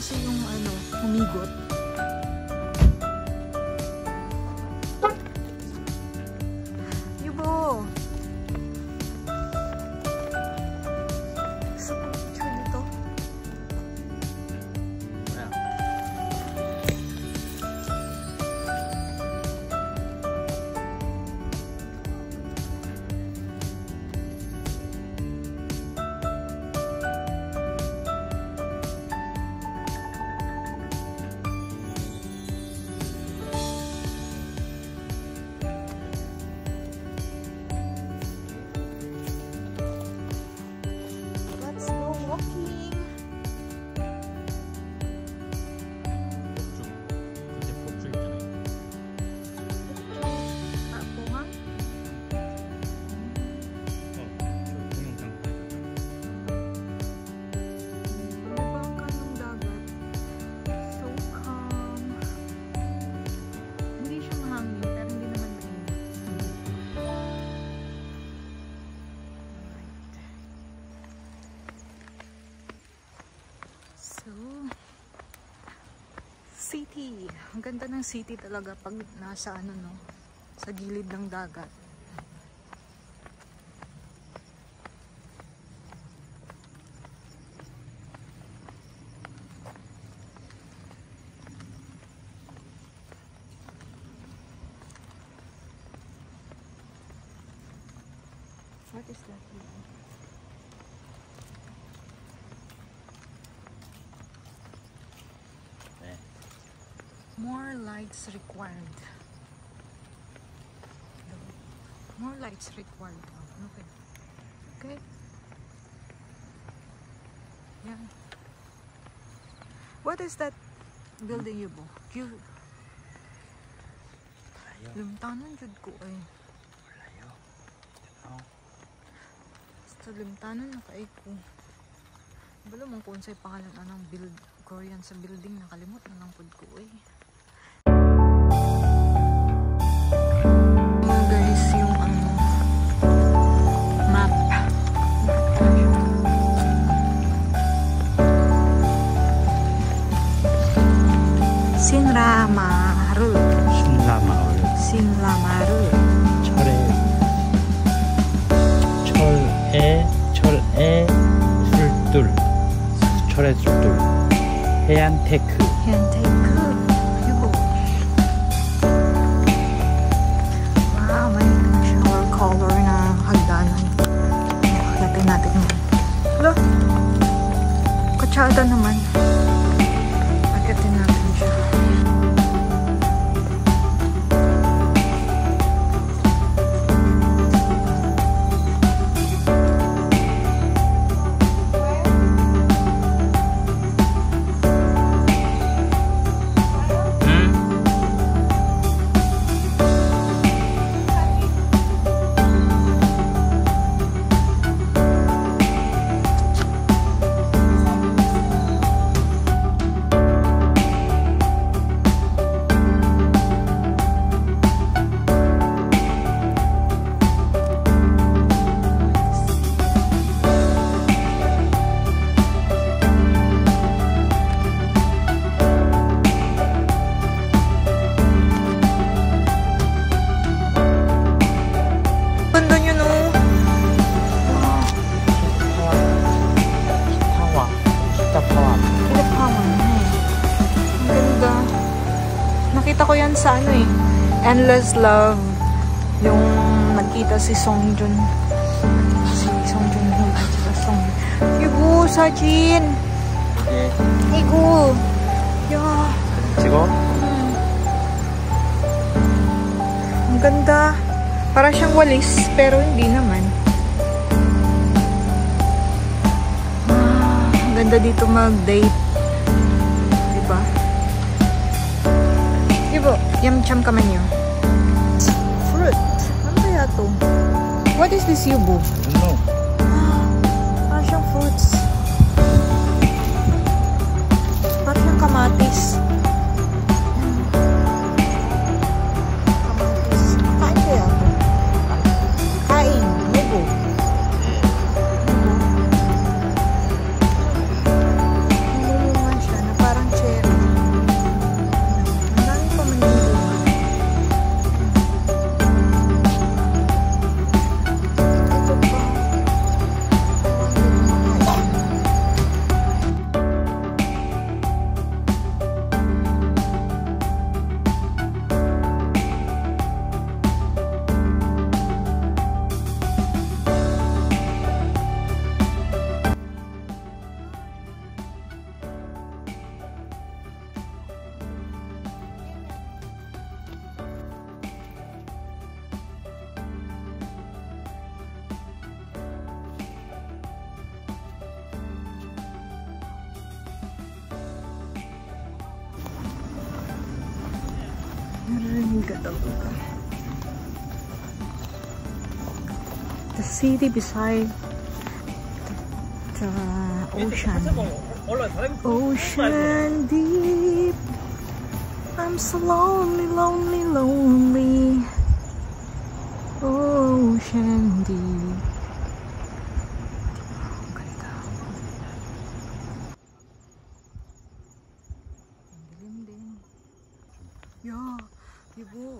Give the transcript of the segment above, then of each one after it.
kasi yung ano, humigot. Yubo! Gusto ko picture dito. City. Ang ganda ng city talaga pag nasa ano no, sa gilid ng dagat. What is that here? More lights required. More lights required. Okay. Okay. Yeah. What is that building you bo? Limtanon jud ko ay. Walayo. Basta limtanon na kay ko. Balo mong kung sa'y pangalan anong build Korean sa building, nakalimot na lang pod ko ay. Guys, yung ano map. Sinramaru. 신라마루. 철에 술둘. 철의 술둘. 해안테크. Yubo. Wow, may shower color na hagdanan. Akyatin natin yun. Hello? Kutsada naman. Akyatin natin siya. Nakita ko yan sa ano eh, Endless Love, yung nagkita si Songjun yung at saka Song. Igu, Sajin! Igu! Yeah. Sigo? Ang ganda. Para siyang walis, pero hindi naman. Ang ganda dito mag-date. Diba? Yubo, yam-cham ka man yun. Fruit. Ano kaya to? What is this, Yubo? I don't know. Parang siyang fruits. Parang siyang kamatis. Kamatis. Kain kaya to? Kain. Yubo. Nilungan siya na parang Ganda talaga. The city beside the ocean. Ocean deep. I'm so lonely, lonely, lonely. Ocean deep. Ang ganda. Ang dilim din. Yeah, ibu.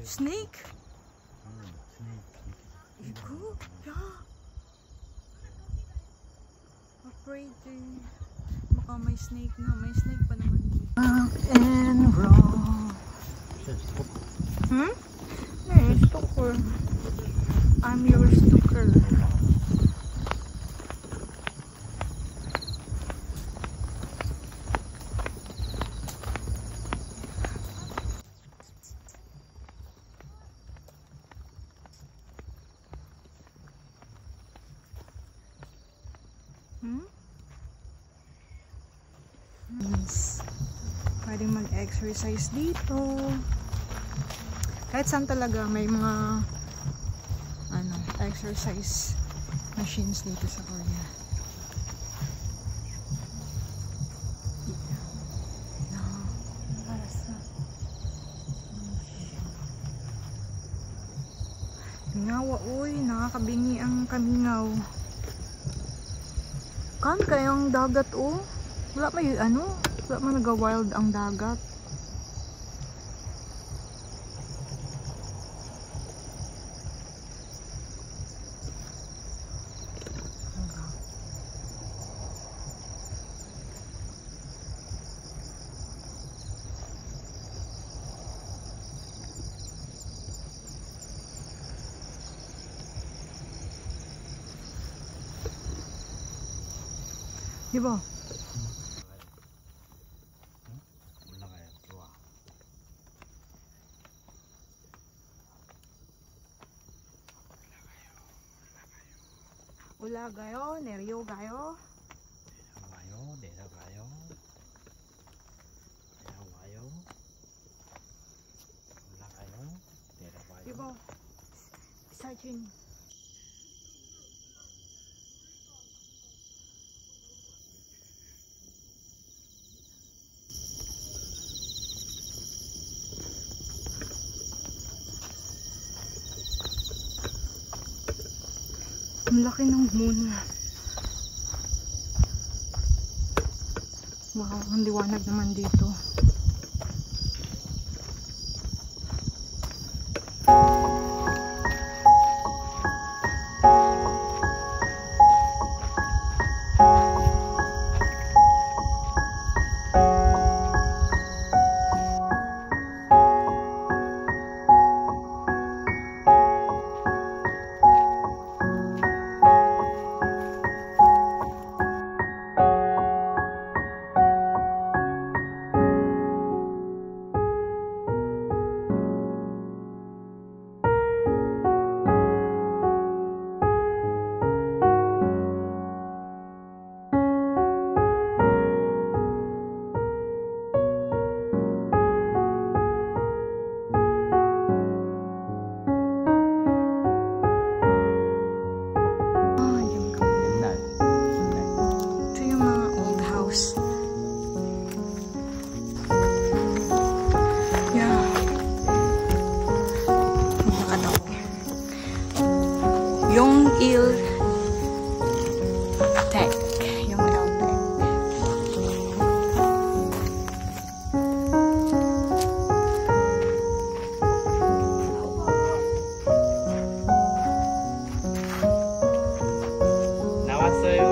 Snake? Ibu? Yeah. Afraid eh. Baka may snake na. May snake pa naman dito. Rock and roll. Hmm? Hey, stalker. I'm your stalker. Yes. Pwedeng mag-exercise dito. Kahit saan talaga may mga exercise machines dito sa Korea. Mingawa, uy, nakakabingi ang kamingaw. Kan kayang dagat, oh. Wala may wala man nag-wild ang dagat. Diba? 올라가요, 내려가요. 내려가요. 올라가요. 내려가요. 이거 사진. Ang laki ng moon. Wow, ang liwanag naman dito. Yonggil Tech. Yonggil Tech. 나왔어요.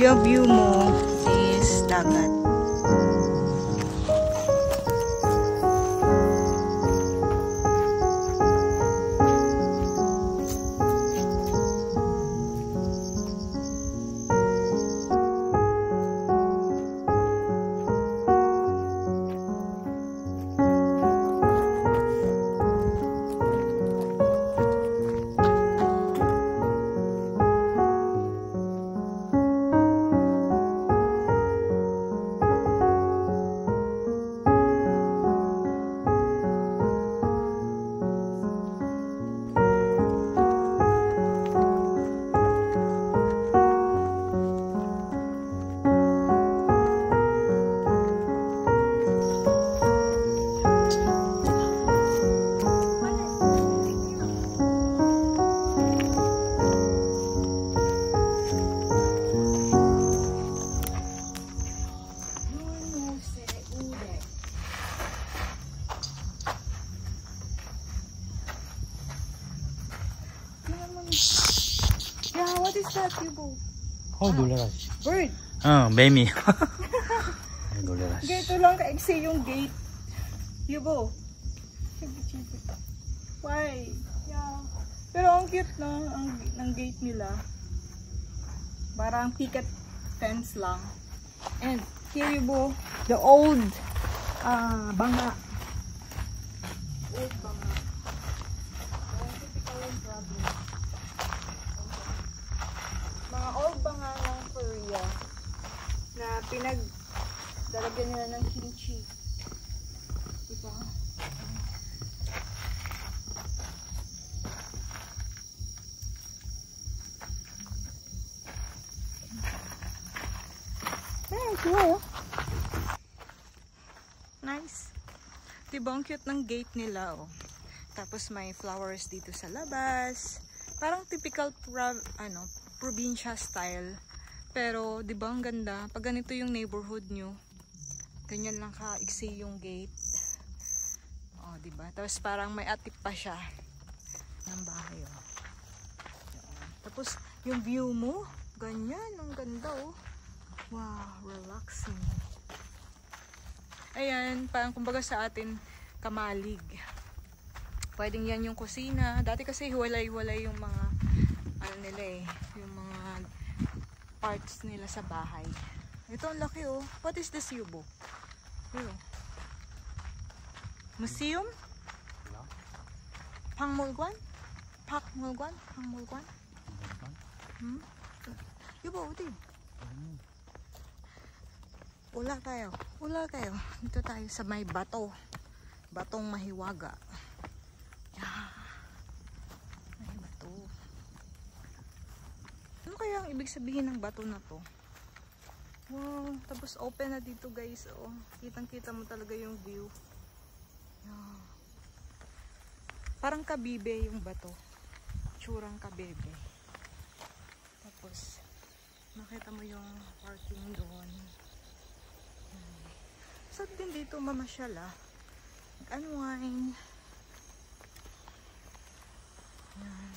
Yung view mo is dagat. Yeah, what is that, Yubo? 놀래라지. Bird. 매미. 놀래라지. Ito lang ka-exe yung gate. Yubo. Why? Yeah. Pero ang cute no, ang gate nila. Parang picket fence lang. And here Yubo, the old banga. Old banga. Typical yung problem. Mga old banga ng Korea na pinagdalagyan nila ng kimchi. Diba? Cool. Nice. Diba ang cute ng gate nila, oh. Tapos may flowers dito sa labas. Parang typical probinsya style. Pero diba ang ganda? Pag ganito yung neighborhood nyo, ganyan lang ka-iksi yung gate. Oh, diba? Tapos parang may atip pa siya ng bahay, oh. Tapos yung view mo, ganyan, ang ganda, oh. Wow, relaxing. Ayan, parang kumbaga sa atin, kamalig. Pwedeng yan yung kusina. Dati kasi hiwalay-hiwalay yung mga, yung mga parts nila sa bahay. Ito ang laki, oh. What is this, Yubo? Museum? Pangmulguan? Pakmulguan? Pangmulguan? Yubo, uti. Ula tayo. Dito tayo sa may bato. Batong mahiwaga. Yeah. May bato. Ano kaya ang ibig sabihin ng bato na to? Wow. Tapos open na dito, guys. Oh. Kitang-kita mo talaga yung view. Yeah. Parang kabibe yung bato. Tsurang kabibe. Tapos nakita mo yung parking doon. Saan din dito mamasyal, ah? Unwind. Yan.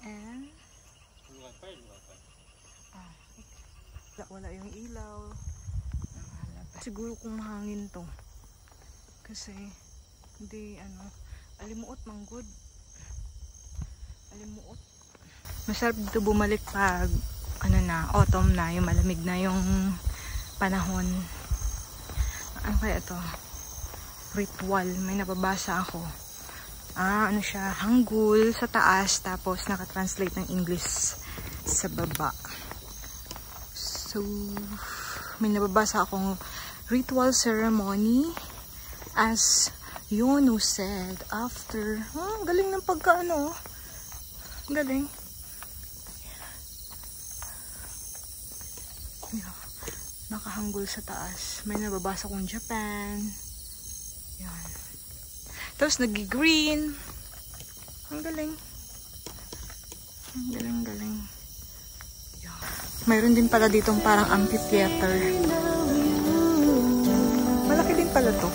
And wala yung ilaw. Siguro kung mahangin to. Kasi hindi alimuot manggod. Alimuot. Masarap dito bumalik pag autumn na, yung malamig na yung panahon. Ano kaya ito? Ritual. May nababasa ako. Ano siya? Hangul sa taas, tapos nakatranslate ng English sa baba. So, may nababasa akong ritual ceremony as Yonu said after. Galing ng pagkaano. Galing. Nakahanggol sa taas. May nababasa kong Japan. Yan. Tapos nag-green. Ang galing. Ang galing. Yan. Mayroon din pala ditong parang amphitheater. Malaki din pala to.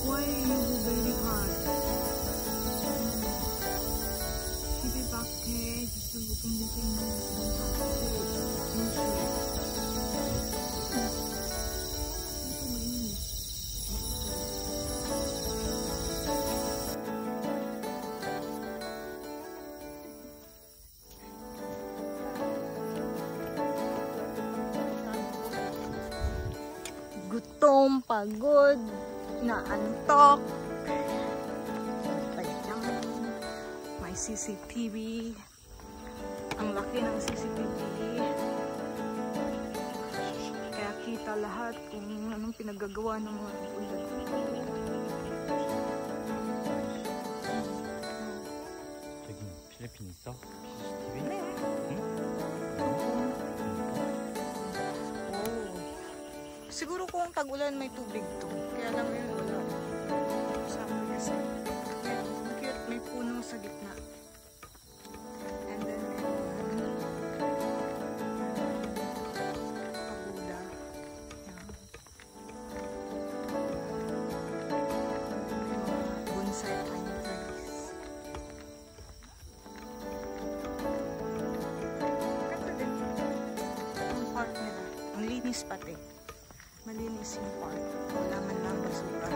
Why are you very hard? Sige, bakit? Gusto mo kumiting ng gutom, pagod, naantok. May CCTV. Ang laki ng CCTV. Kaya kita lahat kung anong pinagagawa ng mga ulad. tuwing tag-ulan may tubig to. Kaya lang yun wala. Sama niya sa yan, ang cute. May puno sa gitna. And then pagula. Yan. Bonsai pine trees. Ganda din. Ang park nila. Ang linis pati. Malinis yung park. Wala man lang basura.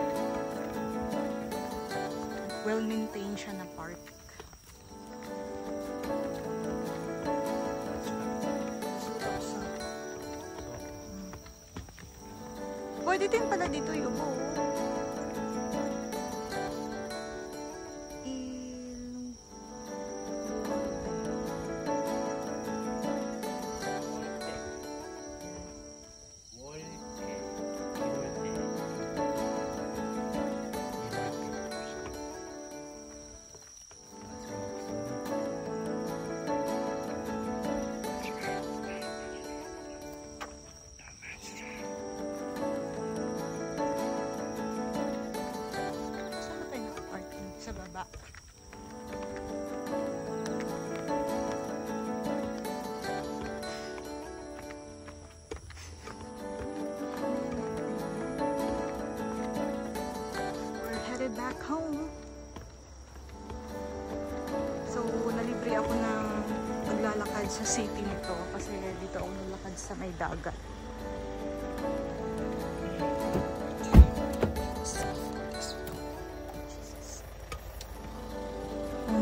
Well-maintained siya na park. Pwede din pala dito yung buo. Sa baba. We're headed back home. So, nalibre ako ng paglalakad sa city nito kasi dito ako nalakad sa may dagat.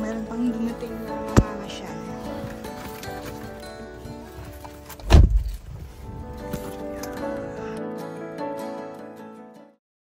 Meron pang dumating na